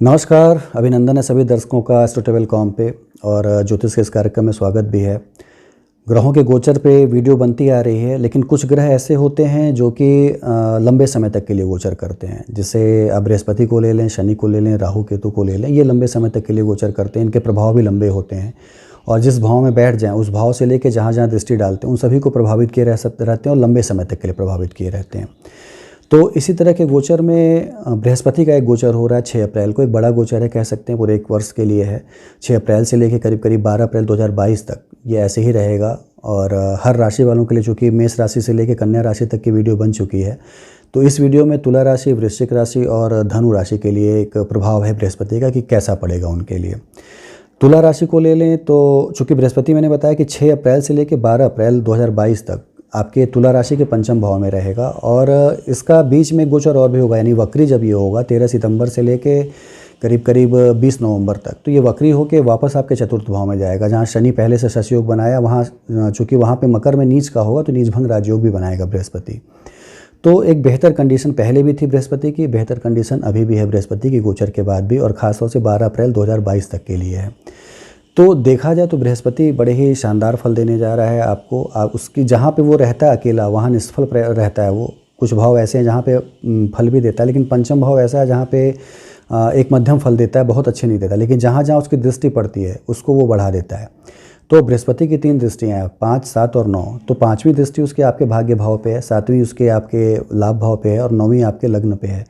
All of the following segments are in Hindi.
नमस्कार, अभिनंदन है सभी दर्शकों का एस्ट्रो ट्रैवल कॉम पे। और ज्योतिष के इस कार्यक्रम में स्वागत भी है। ग्रहों के गोचर पे वीडियो बनती आ रही है, लेकिन कुछ ग्रह ऐसे होते हैं जो कि लंबे समय तक के लिए गोचर करते हैं। जैसे आप बृहस्पति को ले लें, शनि को ले लें, राहु केतु को ले लें, ये लंबे समय तक के लिए गोचर करते हैं। इनके प्रभाव भी लंबे होते हैं और जिस भाव में बैठ जाएँ उस भाव से लेकर जहाँ जहाँ दृष्टि डालते हैं उन सभी को प्रभावित किए रहते हैं और लंबे समय तक के लिए प्रभावित किए रहते हैं। तो इसी तरह के गोचर में बृहस्पति का एक गोचर हो रहा है 6 अप्रैल को। एक बड़ा गोचर है, कह सकते हैं पूरे 1 वर्ष के लिए है। 6 अप्रैल से लेकर करीब करीब 12 अप्रैल 2022 तक ये ऐसे ही रहेगा। और हर राशि वालों के लिए, चूँकि मेष राशि से लेकर कन्या राशि तक की वीडियो बन चुकी है, तो इस वीडियो में तुला राशि, वृश्चिक राशि और धनु राशि के लिए एक प्रभाव है बृहस्पति का कि कैसा पड़ेगा उनके लिए। तुला राशि को ले लें तो चूँकि बृहस्पति मैंने बताया कि 6 अप्रैल से लेकर 12 अप्रैल 2022 तक आपके तुला राशि के पंचम भाव में रहेगा। और इसका बीच में गोचर और भी होगा, यानी वक्री जब ये होगा 13 सितंबर से लेके करीब करीब 20 नवंबर तक, तो ये वक्री होके वापस आपके चतुर्थ भाव में जाएगा। जहाँ शनि पहले से शशि योग बनाया, वहाँ चूँकि वहाँ पे मकर में नीच का होगा तो नीच भंग राजयोग भी बनाएगा बृहस्पति। तो एक बेहतर कंडीशन पहले भी थी बृहस्पति की, बेहतर कंडीशन अभी भी है बृहस्पति की गोचर के बाद भी, और ख़ासतौर से 12 अप्रैल 2022 तक के लिए है। तो देखा जाए तो बृहस्पति बड़े ही शानदार फल देने जा रहा है आपको। आप उसकी जहाँ पे वो रहता है अकेला, वहाँ निष्फल रहता है वो। कुछ भाव ऐसे हैं जहाँ पे फल भी देता है, लेकिन पंचम भाव ऐसा है जहाँ पे एक मध्यम फल देता है, बहुत अच्छे नहीं देता, लेकिन जहाँ जहाँ उसकी दृष्टि पड़ती है उसको वो बढ़ा देता है। तो बृहस्पति की 3 दृष्टियाँ हैं, 5, 7 और 9। तो 5वीं दृष्टि उसके आपके भाग्य भाव पे है, 7वीं उसके आपके लाभ भाव पे है और 9वीं आपके लग्न पे है।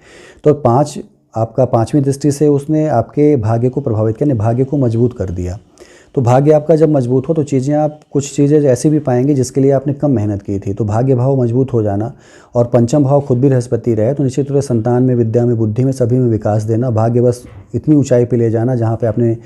तो 5 आपका 5वीं दृष्टि से उसने आपके भाग्य को प्रभावित किया, भाग्य को मजबूत कर दिया। तो भाग्य आपका जब मजबूत हो तो कुछ चीज़ें ऐसी भी पाएंगे जिसके लिए आपने कम मेहनत की थी। तो भाग्य भाव मजबूत हो जाना और पंचम भाव खुद भी बृहस्पति रहे तो निश्चित रूप से संतान में, विद्या में, बुद्धि में, सभी में विकास देना, भाग्य बस इतनी ऊंचाई पे ले जाना जहाँ पे आपने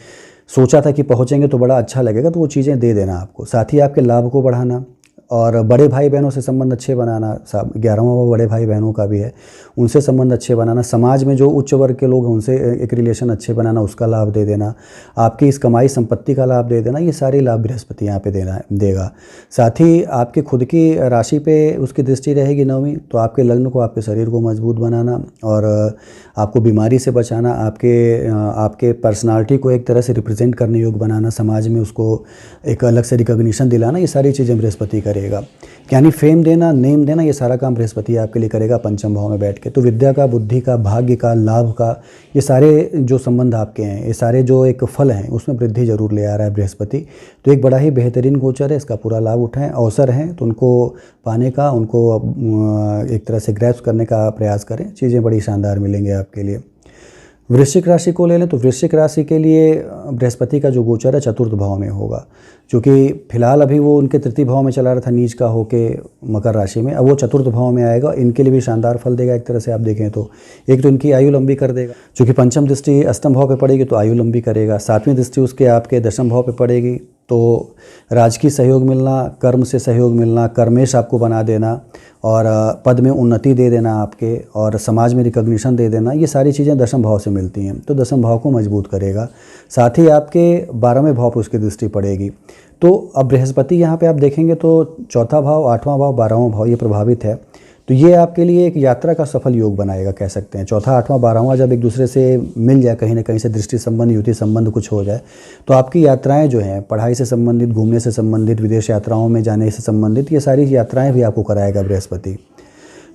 सोचा था कि पहुँचेंगे तो बड़ा अच्छा लगेगा, तो वो चीज़ें दे देना आपको। साथ ही आपके लाभ को बढ़ाना और बड़े भाई बहनों से संबंध अच्छे बनाना। 11वां भाव बड़े भाई बहनों का भी है, उनसे संबंध अच्छे बनाना। समाज में जो उच्च वर्ग के लोग हैं उनसे एक रिलेशन अच्छे बनाना, उसका लाभ दे देना। आपकी इस कमाई संपत्ति का लाभ दे देना, ये सारे लाभ बृहस्पति यहाँ पे देगा। साथ ही आपके खुद की राशि पे उसकी दृष्टि रहेगी 9वीं, तो आपके लग्न को, आपके शरीर को मजबूत बनाना और आपको बीमारी से बचाना, आपके पर्सनालिटी को एक तरह से रिप्रेजेंट करने योग्य बनाना, समाज में उसको एक अलग से रिकॉग्निशन दिलाना, ये सारी चीज़ें बृहस्पति करेगा। यानी फेम देना, नेम देना, ये सारा काम बृहस्पति आपके लिए करेगा पंचम भाव में बैठ के। तो विद्या का, बुद्धि का, भाग्य का, लाभ का, ये सारे जो संबंध आपके हैं, ये सारे जो एक फल हैं उसमें वृद्धि जरूर ले आ रहा है बृहस्पति। तो एक बड़ा ही बेहतरीन गोचर है, इसका पूरा लाभ उठाएं। अवसर हैं तो उनको पाने का, उनको एक तरह से ग्रैस्प करने का प्रयास करें, चीज़ें बड़ी शानदार मिलेंगे आपके लिए। वृश्चिक राशि को ले लें तो वृश्चिक राशि के लिए बृहस्पति का जो गोचर है चतुर्थ भाव में होगा, क्योंकि फिलहाल अभी वो उनके तृतीय भाव में चला रहा था नीच का होके मकर राशि में, अब वो चतुर्थ भाव में आएगा। इनके लिए भी शानदार फल देगा एक तरह से आप देखें तो। एक तो इनकी आयु लंबी कर देगा, क्योंकि पंचम दृष्टि अष्टम भाव पे पड़ेगी तो आयु लंबी करेगा। 7वीं दृष्टि उसके आपके दशम भाव पे पड़ेगी तो राजकीय सहयोग मिलना, कर्म से सहयोग मिलना, कर्मेश आपको बना देना और पद में उन्नति दे देना आपके, और समाज में रिकॉग्निशन दे देना, ये सारी चीज़ें दशम भाव से मिलती हैं। तो दशम भाव को मजबूत करेगा। साथ ही आपके 12वें भाव पर उसकी दृष्टि पड़ेगी। तो अब बृहस्पति यहाँ पे आप देखेंगे तो चौथा भाव, 8वां भाव, 12वां भाव ये प्रभावित है। तो ये आपके लिए एक यात्रा का सफल योग बनाएगा, कह सकते हैं। चौथा, 8वां, 12वां जब एक दूसरे से मिल जाए, कहीं ना कहीं से दृष्टि संबंध, युति संबंध कुछ हो जाए, तो आपकी यात्राएं जो हैं, पढ़ाई से संबंधित, घूमने से संबंधित, विदेश यात्राओं में जाने से संबंधित, ये सारी यात्राएं भी आपको कराएगा बृहस्पति।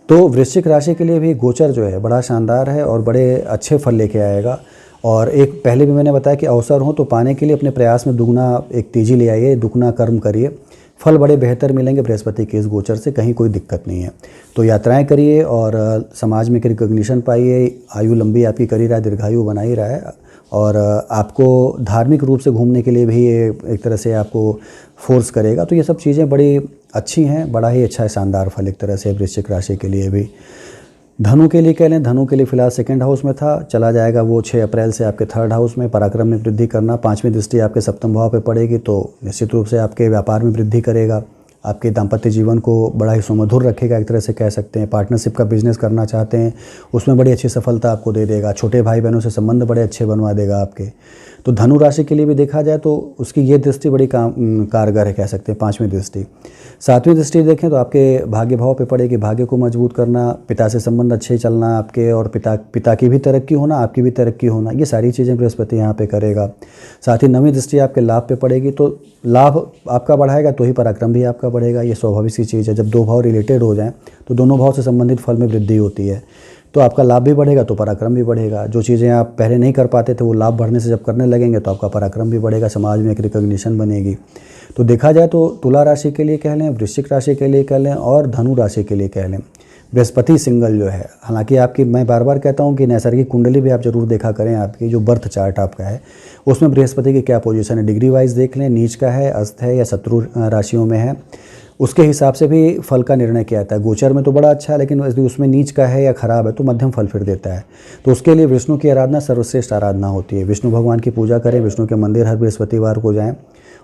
तो वृश्चिक राशि के लिए भी गोचर जो है बड़ा शानदार है और बड़े अच्छे फल लेके आएगा। और एक पहले भी मैंने बताया कि अवसर हो तो पाने के लिए अपने प्रयास में दुगना एक तेजी ले आइए, दुगना कर्म करिए, फल बड़े बेहतर मिलेंगे बृहस्पति के इस गोचर से, कहीं कोई दिक्कत नहीं है। तो यात्राएं करिए और समाज में रिकॉग्निशन पाइए, आयु लंबी आपकी कर ही रहा है, दीर्घायु बना ही रहा है, और आपको धार्मिक रूप से घूमने के लिए भी एक तरह से आपको फोर्स करेगा। तो ये सब चीज़ें बड़ी अच्छी हैं, बड़ा ही अच्छा है, शानदार फल एक तरह से वृश्चिक राशि के लिए भी। धनु के लिए कह लें, धनु के लिए फिलहाल 2nd हाउस में था, चला जाएगा वो 6 अप्रैल से आपके 3rd हाउस में। पराक्रम में वृद्धि करना, 5वीं दृष्टि आपके 7वें भाव पे पड़ेगी तो निश्चित रूप से आपके व्यापार में वृद्धि करेगा, आपके दाम्पत्य जीवन को बड़ा ही सुमधुर रखेगा, एक तरह से कह सकते हैं। पार्टनरशिप का बिजनेस करना चाहते हैं उसमें बड़ी अच्छी सफलता आपको दे देगा। छोटे भाई बहनों से संबंध बड़े अच्छे बनवा देगा आपके। तो धनु राशि के लिए भी देखा जाए तो उसकी ये दृष्टि बड़ी कारगर है, कह सकते हैं 5वीं दृष्टि। 7वीं दृष्टि देखें तो आपके भाग्य भाव पे पड़ेगी, भाग्य को मजबूत करना, पिता से संबंध अच्छे चलना आपके, और पिता की भी तरक्की होना, आपकी भी तरक्की होना, ये सारी चीज़ें बृहस्पति यहाँ पे करेगा। साथ ही 9वीं दृष्टि आपके लाभ पे पड़ेगी, तो लाभ आपका बढ़ाएगा तो ही पराक्रम भी आपका बढ़ेगा। ये स्वाभाविक सी चीज़ है, जब दो भाव रिलेटेड हो जाएं तो दोनों भाव से संबंधित फल में वृद्धि होती है, तो आपका लाभ भी बढ़ेगा तो पराक्रम भी बढ़ेगा। जो चीज़ें आप पहले नहीं कर पाते थे वो लाभ बढ़ने से जब करने लगेंगे तो आपका पराक्रम भी बढ़ेगा, समाज में एक रिकॉग्निशन बनेगी। तो देखा जाए तो तुला राशि के लिए कह लें, वृश्चिक राशि के लिए कह लें और धनु राशि के लिए कह लें, बृहस्पति सिंगल जो है, हालांकि आपकी मैं बार बार कहता हूं कि नैसर्गिक कुंडली भी आप जरूर देखा करें, आपकी जो बर्थ चार्ट आपका है उसमें बृहस्पति की क्या पोजीशन है, डिग्री वाइज देख लें, नीच का है, अस्त है या शत्रु राशियों में है, उसके हिसाब से भी फल का निर्णय किया जाता है। गोचर में तो बड़ा अच्छा है, लेकिन यदि उसमें नीच का है या खराब है तो मध्यम फल फिर देता है। तो उसके लिए विष्णु की आराधना सर्वश्रेष्ठ आराधना होती है। विष्णु भगवान की पूजा करें, विष्णु के मंदिर हर बृहस्पतिवार को जाएं,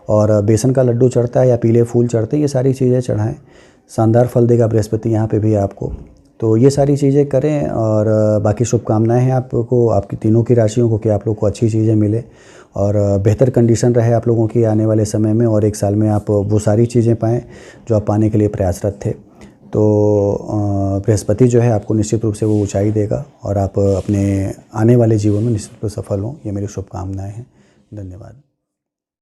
और बेसन का लड्डू चढ़ता है या पीले फूल चढ़ते हैं, ये सारी चीज़ें चढ़ाएं, शानदार फल देगा बृहस्पति यहाँ पे भी आपको। तो ये सारी चीज़ें करें, और बाकी शुभकामनाएं हैं आपको, आपकी तीनों की राशियों को, कि आप लोग को अच्छी चीज़ें मिले और बेहतर कंडीशन रहे आप लोगों की आने वाले समय में, और एक साल में आप वो सारी चीज़ें पाएँ जो आप पाने के लिए प्रयासरत थे। तो बृहस्पति जो है आपको निश्चित रूप से वो ऊंचाई देगा, और आप अपने आने वाले जीवन में निश्चित रूप से सफल हों, ये मेरी शुभकामनाएं हैं। धन्यवाद।